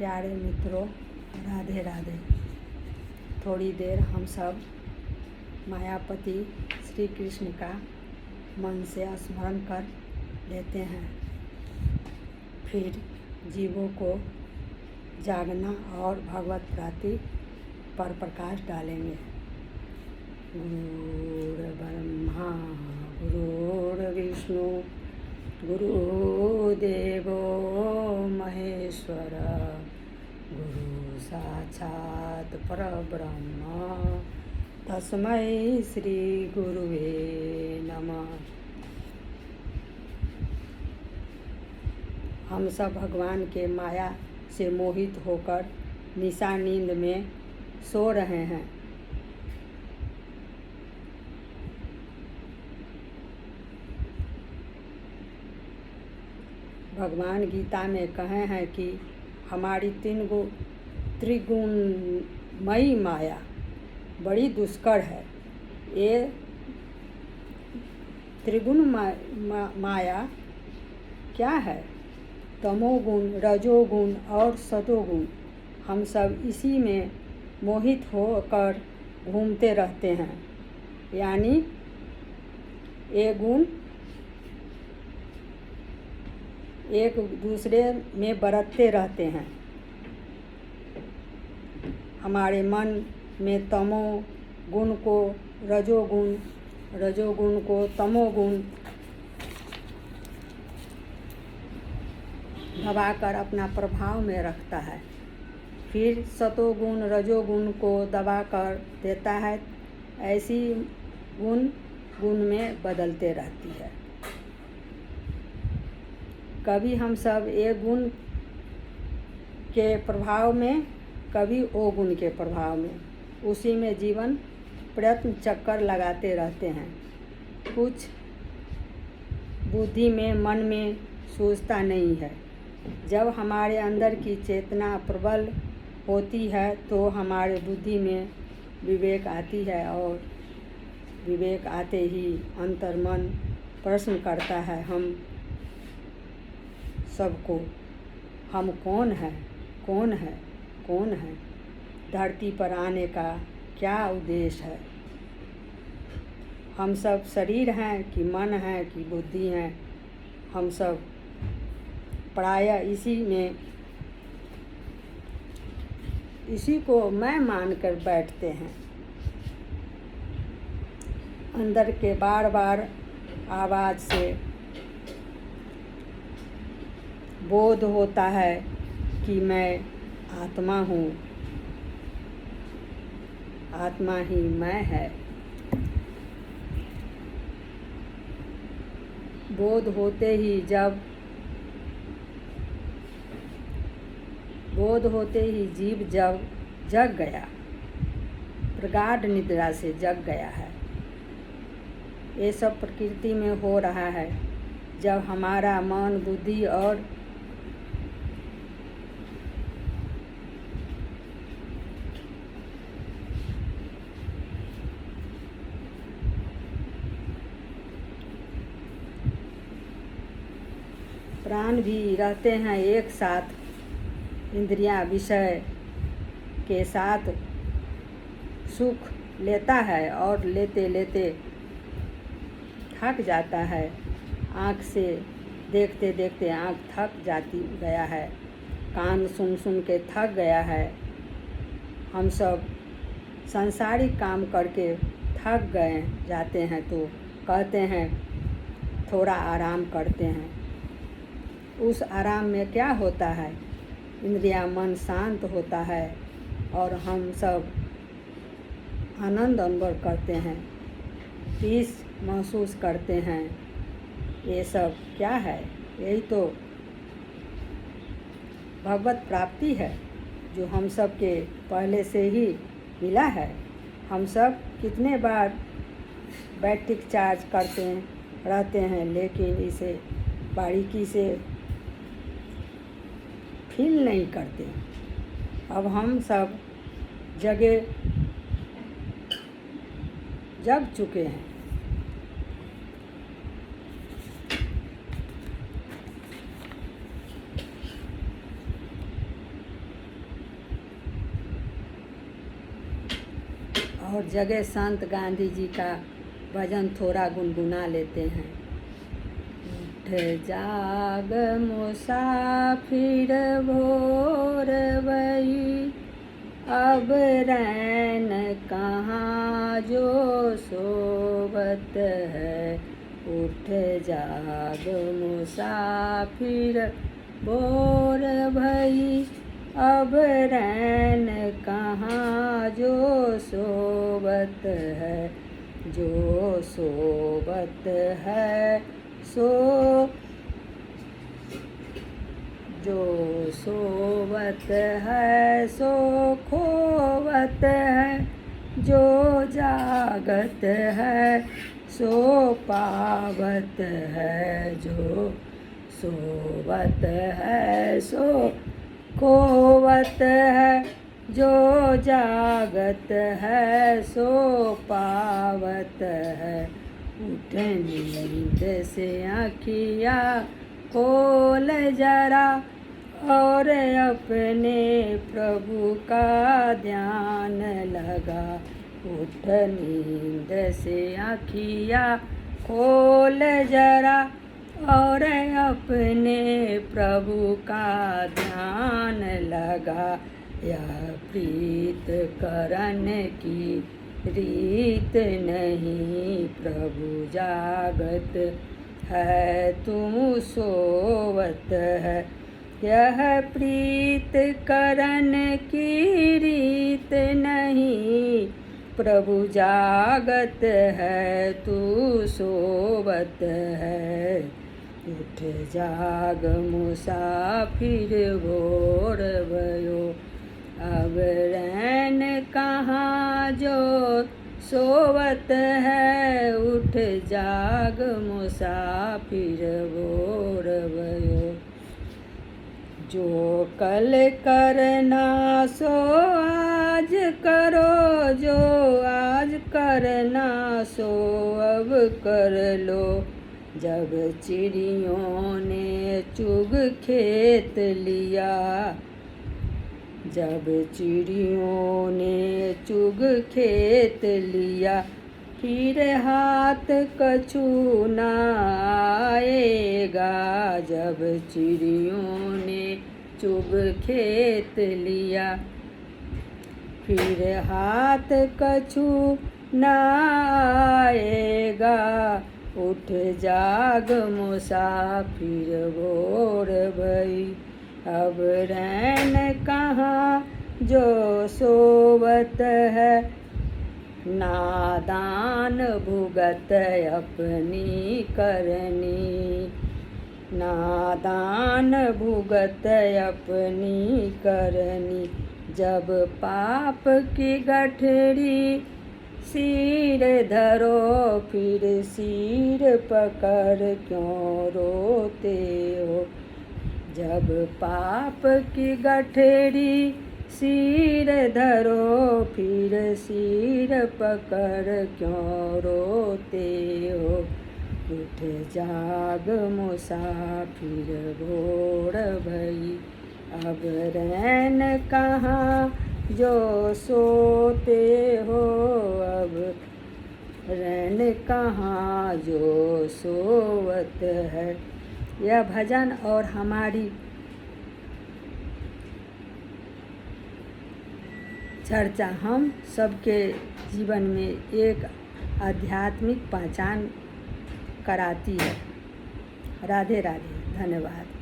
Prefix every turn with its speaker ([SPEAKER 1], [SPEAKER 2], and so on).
[SPEAKER 1] प्यारे मित्रों, राधे राधे। थोड़ी देर हम सब मायापति श्री कृष्ण का मन से स्मरण कर लेते हैं, फिर जीवों को जागना और भगवत प्राप्ति पर प्रकाश डालेंगे। गुरुर्ब्रह्मा गुरुर्विष्णु गुरुदेवो महेश्वर, गुरु साक्षात् परब्रह्म, तस्मै श्री गुरुवे नमः। हम सब भगवान के माया से मोहित होकर निशा नींद में सो रहे हैं। भगवान गीता में कहे हैं कि हमारी त्रिगुणमयी माया बड़ी दुष्कर है। ये त्रिगुण माया क्या है? तमोगुण, रजोगुण और सतोगुण। हम सब इसी में मोहित होकर घूमते रहते हैं, यानी ये गुण एक दूसरे में बरतते रहते हैं। हमारे मन में तमो गुण को रजोगुण, रजोगुण को तमोगुण दबाकर अपना प्रभाव में रखता है, फिर सतोगुण रजोगुण को दबाकर देता है। ऐसी गुण गुण में बदलते रहती है। कभी हम सब एक गुण के प्रभाव में, कभी ओ गुण के प्रभाव में, उसी में जीवन प्रयत्न चक्कर लगाते रहते हैं। कुछ बुद्धि में, मन में सूझता नहीं है। जब हमारे अंदर की चेतना प्रबल होती है तो हमारे बुद्धि में विवेक आती है, और विवेक आते ही अंतर्मन प्रश्न करता है हम सबको, हम कौन है, कौन है, कौन है? धरती पर आने का क्या उद्देश्य है? हम सब शरीर हैं कि मन है कि बुद्धि है? हम सब प्रायः इसी को मैं मानकर बैठते हैं। अंदर के बार बार आवाज़ से बोध होता है कि मैं आत्मा हूँ, आत्मा ही मैं है। बोध होते ही जीव जब जग गया, प्रगाढ़ निद्रा से जग गया है। ये सब प्रकृति में हो रहा है। जब हमारा मन, बुद्धि और प्राण भी रहते हैं एक साथ, इंद्रियां विषय के साथ सुख लेता है और लेते लेते थक जाता है। आँख से देखते देखते आँख थक गया है, कान सुन सुन के थक गया है। हम सब सांसारिक काम करके थक जाते हैं तो कहते हैं थोड़ा आराम करते हैं। उस आराम में क्या होता है? इंद्रिया मन शांत होता है और हम सब आनंद अनुभव करते हैं, पीस महसूस करते हैं। ये सब क्या है? यही तो भगवत प्राप्ति है, जो हम सब के पहले से ही मिला है। हम सब कितने बार बैटरी चार्ज करते रहते हैं, लेकिन इसे बारीकी से फील नहीं करते। अब हम सब जग चुके हैं। और जगह संत गांधी जी का भजन थोड़ा गुनगुना लेते हैं। उठ जाग मुसाफिर भोर भई, अब रैन कहाँ जो सोवत है। उठ जाग मुसाफिर भोर भई, अब रैन कहाँ जो सोवत है। जो सोवत है सो जो सोवत है सो खोवत है। जो जागत है सो पावत है। जो सोवत है सो खोवत है। जो जागत है सो पावत है। उठ नींद से आँखिया खोल जरा, और अपने प्रभु का ध्यान लगा। उठ नींद से आँखिया खोल जरा, और अपने प्रभु का ध्यान लगा। यह प्रीत करन की रीत नहीं, प्रभु जागत है तुम सोवत है। यह प्रीत करन की रीत नहीं, प्रभु जागत है तू सोवत है। उठ जाग मुसाफिर भोर भयो, अब रैन कहाँ जो सोवत है। उठ जाग मुसाफिर भोर भयो, जो कल करना सो आज करो। जो आज करना सो अब कर लो। जब चिड़ियों ने चुग खेत लिया, जब चिड़ियों ने चुग खेत लिया, फिर हाथ कछु न आएगा। जब चिड़ियों ने चुग खेत लिया, फिर हाथ कछु न आएगा। उठ जाग मुसाफिर भोर भई, अब रैन कहाँ जो सोवत है। नादान भुगत अपनी करनी, नादान भुगत अपनी करनी। जब पाप की गठरी सिर धरो, फिर सिर पकड़ क्यों रोते हो। जब पाप की गठरी सिर धरो, फिर सिर पकड़ क्यों रोते हो। उठ जाग मुसाफिर भोर भई, अब रैन कहाँ जो सोते हो। अब रैन कहाँ जो सोवत है। यह भजन और हमारी चर्चा हम सबके जीवन में एक आध्यात्मिक पहचान कराती है। राधे राधे, धन्यवाद।